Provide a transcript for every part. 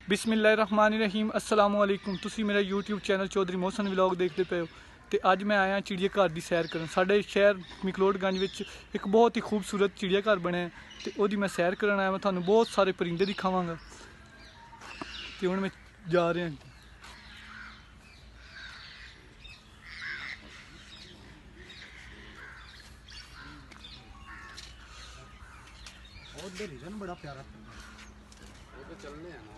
बिस्मिल्लाहिर्रहमानिर्रहीम अस्सलाम वालेकुम। तुसी मेरा YouTube channel Chaudhary Mohsin vlog देखते पे हो। तो अज मैं आया चिड़िया घर की सैर करन। साडे शहर मकलोडगंज विच एक बहुत ही खूबसूरत चिड़िया घर बने तो ओदी मैं सैर करन आया। मैं तुहानू बहुत सारे परिंदे दिखावांगा तो हुण मैं जा रहा। उधर हिरन बड़ा प्यारा वो तो चलने हैं ना।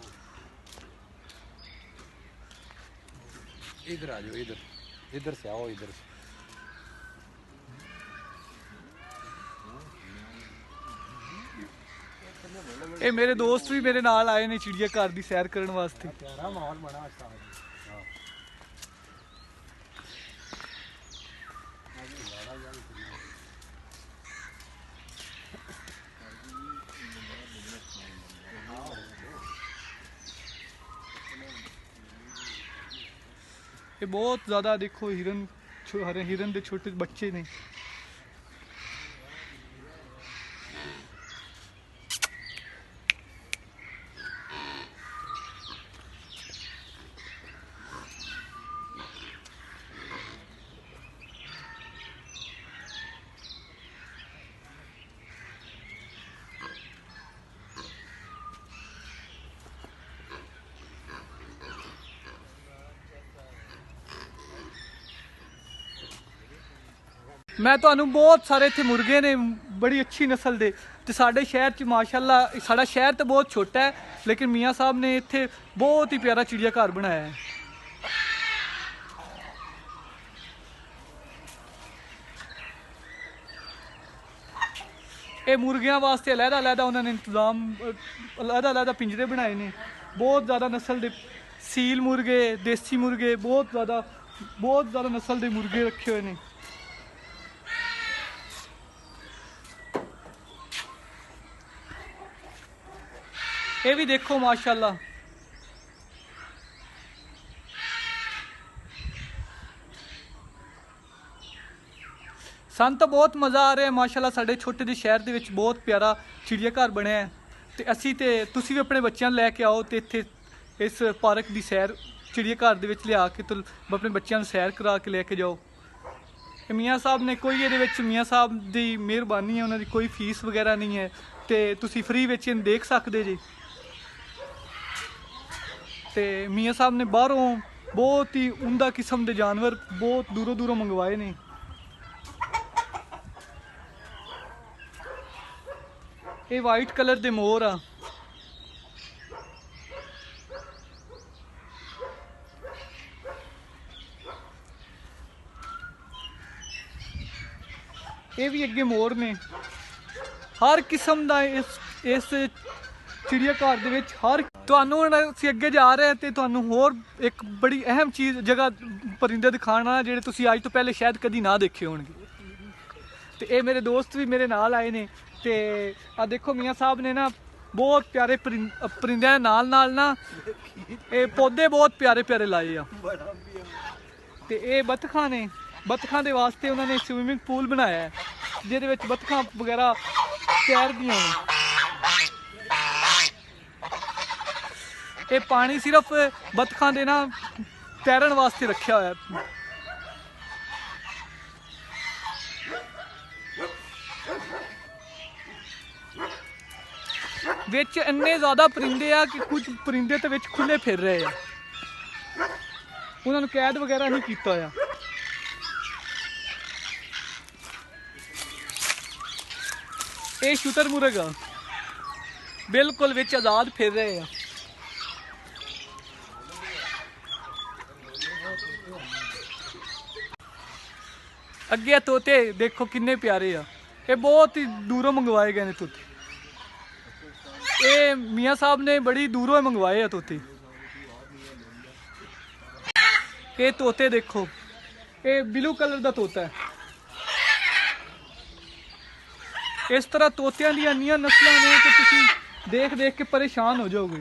इधर आ जाओ, इधर इधर से आओ, इधर से। ये मेरे दोस्त भी मेरे नाल आए ने चिड़िया घर की सैर करने वास्ते। प्यारा माहौल बना अच्छा है। ये बहुत ज़्यादा देखो हिरन हिरन के छोटे बच्चे ने। मैं तो बहुत सारे इतने मुर्गे ने बड़ी अच्छी नस्ल के। तो साढ़े शहर च माशाल्लाह साड़ा शहर तो बहुत छोटा है लेकिन मियाँ साहब ने इत्थे बहुत ही प्यारा चिड़िया घर बनाया है। ये मुर्गियां वास्ते अलहदा उन्होंने इंतजाम अलहदा पिंजरे बनाए ने। बहुत ज़्यादा नस्ल के सील मुर्गे, देसी मुर्गे, बहुत ज़्यादा नस्ल के मुर्गे रखे हुए हैं। ये भी देखो माशाल्लाह। सन तो बहुत मज़ा आ रहा है माशाल्लाह। साढ़े छोटे जे शहर के बहुत प्यारा चिड़िया घर बनया है। तो असी तो तुसी भी अपने बच्चों लैके आओ तो इत्थे इस पार्क की सैर चिड़िया घर के लिया के तो अपने बच्चों सैर करा के लैके जाओ। मियाँ साहब ने कोई ये मियाँ साहब की मेहरबानी है, उन्होंने कोई फीस वगैरह नहीं है तो तुसी फ्री देख सकते जी। तो मियाँ साहब ने बाहरों बहुत ही उमदा किस्म के जानवर बहुत दूरों दूरों मंगवाए ने। ये वाइट कलर दे मोर आ। ये भी अगे मोर ने। हर किस्म का इस चिड़िया घर दे हर तुहानू असीं अगे जा रहे हैं तो तुहानू होर एक बड़ी अहम चीज़ जगह परिंदे दिखाना जिहड़े तुसीं अज तो पहले शायद कदी ना देखे होणगे। तो ये मेरे दोस्त भी मेरे नाल आए ने। तो आ देखो मियाँ साहब ने ना बहुत प्यारे परिंदे नाल ना ये पौधे बहुत प्यारे प्यारे लाए आ। तो ये बतखां ने, बतखां दे वास्ते उन्होंने स्विमिंग पूल बनाया है जिहदे विच बतखां वगैरह तैरदियां ने। ये पानी सिर्फ बतखां दे ना तैरन वास्ते रखा हुआ है। विच इन्ने ज़्यादा परिंदे आ कि कुछ परिंदे तो विच खुले फिर रहे हैं, उन्होंने कैद वगैरह नहीं किया होया। ये शुतरमुर्ग आ बिल्कुल विच आज़ाद फिर रहे हैं। अगे तोते देखो किन्ने प्यारे आ। ये बहुत ही दूरों मंगवाए गए ने तोते। ये मियाँ साहब ने बड़ी दूरों मंगवाए हैं तोते। ये तोते देखो, ये ब्लू कलर का तोता है। इस तरह तोतियां दी अन्नियां नस्लां ने कि तुसीं देख देख के परेशान हो जाओगे।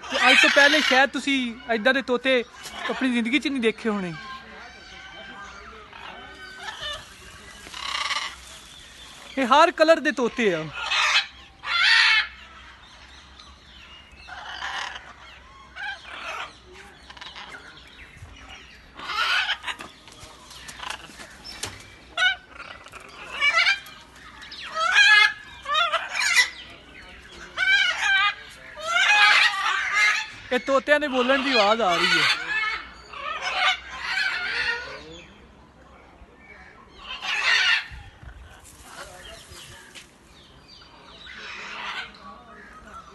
तो अज तो पहले शायद तुसीं इदां दे तोते अपनी जिंदगी च नहीं देखे होने। ये हर कलर दे तोते आ। ਇਹ ਤੋਤਿਆਂ ਦੇ ਬੋਲਣ ਦੀ ਆਵਾਜ਼ ਆ ਰਹੀ ਹੈ।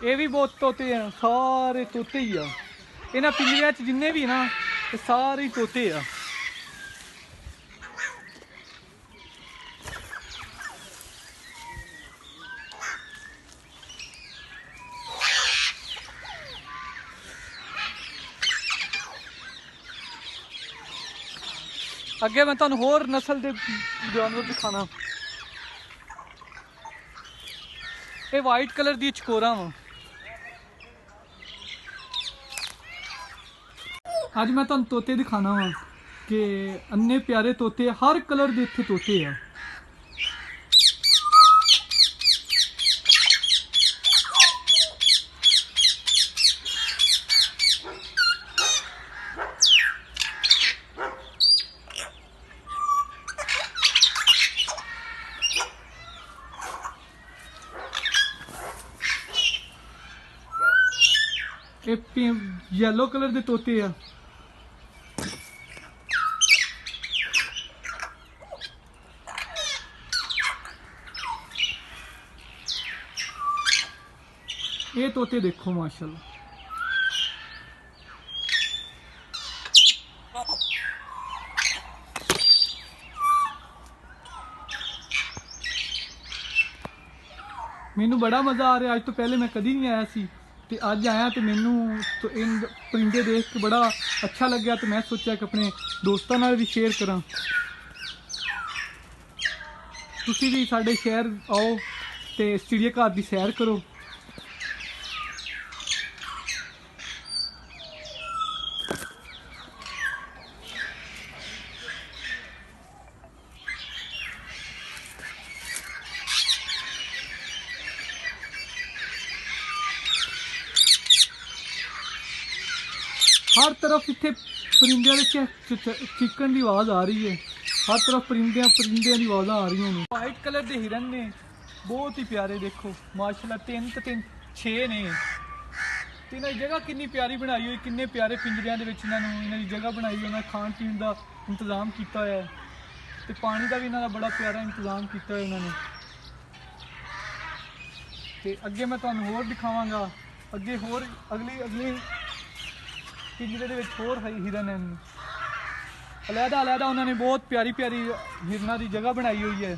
ਇਹ ਵੀ ਬਹੁਤ ਤੋਤੇ ਆ, ਸਾਰੇ ਤੋਤੇ ਹੀ ਆ। ਇਹਨਾਂ ਪਿੰਜਰਿਆਂ 'ਚ ਜਿੰਨੇ ਵੀ ਨਾ ਇਹ ਸਾਰੇ ਹੀ ਤੋਤੇ ਆ। ਅੱਗੇ ਮੈਂ ਤੁਹਾਨੂੰ ਹੋਰ ਨਸਲ ਦੇ ਜਾਨਵਰ ਦਿਖਾਣਾ। ਇਹ ਵਾਈਟ ਕਲਰ ਦੀ ਚਕੋਰਾਂ ਵਾ। ਅੱਜ ਮੈਂ ਤੁਹਾਨੂੰ ਤੋਤੇ ਦਿਖਾਣਾ ਵਾ ਕਿ ਅੰਨੇ ਪਿਆਰੇ ਤੋਤੇ, ਹਰ ਕਲਰ ਦੇ ਇੱਥੇ ਤੋਤੇ ਆ। ਇਹ ਯੈਲੋ ਕਲਰ ਦੇ ਤੋਤੇ ਆ। ਇਹ ਤੋਤੇ ਦੇਖੋ ਮਾਸ਼ਾਅੱਲਾ। ਮੈਨੂੰ ਬੜਾ ਮਜ਼ਾ ਆ ਰਿਹਾ। ਅੱਜ ਤੋਂ ਪਹਿਲੇ ਮੈਂ ਕਦੀ ਨਹੀਂ ਆਇਆ ਸੀ ਤੇ ਅੱਜ ਆਇਆ ਤੇ ਮੈਨੂੰ ਇਹ ਪਰਿੰਦੇ ਦੇਖ ਕੇ ਬੜਾ ਅੱਛਾ ਲੱਗਿਆ ਤੇ ਮੈਂ ਸੋਚਿਆ ਕਿ ਆਪਣੇ ਦੋਸਤਾਂ ਨਾਲ ਵੀ ਸ਼ੇਅਰ ਕਰਾਂ। ਤੁਸੀਂ ਵੀ ਸਾਡੇ ਸ਼ਹਿਰ ਆਓ ਤੇ ਚਿੜੀਆ ਘਰ ਦੀ ਸੈਰ ਕਰੋ। हर तरफ इतने परिंदे चिकन की आवाज़ आ रही है। हर तरफ परिंदे की आवाज़ आ रही हैं। वाइट कलर के हिरन ने बहुत ही प्यारे, देखो माशाल्लाह। तीन तो तीन 6 ने। तो इन्होंने जगह कितनी प्यारी बनाई हुई, कितने प्यारे पिंजरियां दे विच इन्होंने जगह बनाई हुई। इन्होंने खाण पीण का इंतजाम किया है तो पानी का भी इन्होंने बड़ा प्यारा इंतजाम किया है इन्होंने। तो अगे मैं तुहानूं होर दिखावांगा। अगे होर अगली पिंजरे दे विच होर हिरन हैं। अलहदा अलहदा उन्होंने बहुत प्यारी प्यारी हिरना की जगह बनाई हुई है।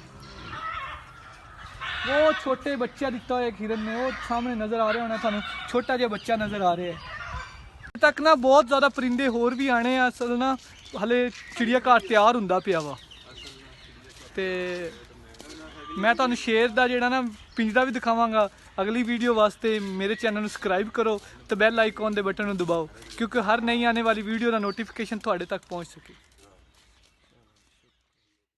वो छोटे बच्चा दिता हुआ एक हिरन ने, वो सामने नज़र आ रहा होना थानू, छोटा जिहा बच्चा नज़र आ रहा है। तक ना बहुत ज़्यादा परिंदे होर भी आने। असल ना हले चिड़िया घर तैयार हुंदा पिया वा। ते मैं तुहानू शेर दा जिहड़ा ना पिंजरा भी दिखावांगा। अगली वीडियो वास्ते मेरे चैनल को सबसक्राइब करो तो बैल आइकॉन के बटन को दबाओ, क्योंकि हर नई आने वाली वीडियो का नोटिफिकेशन तुहाडे तक पहुँच सके।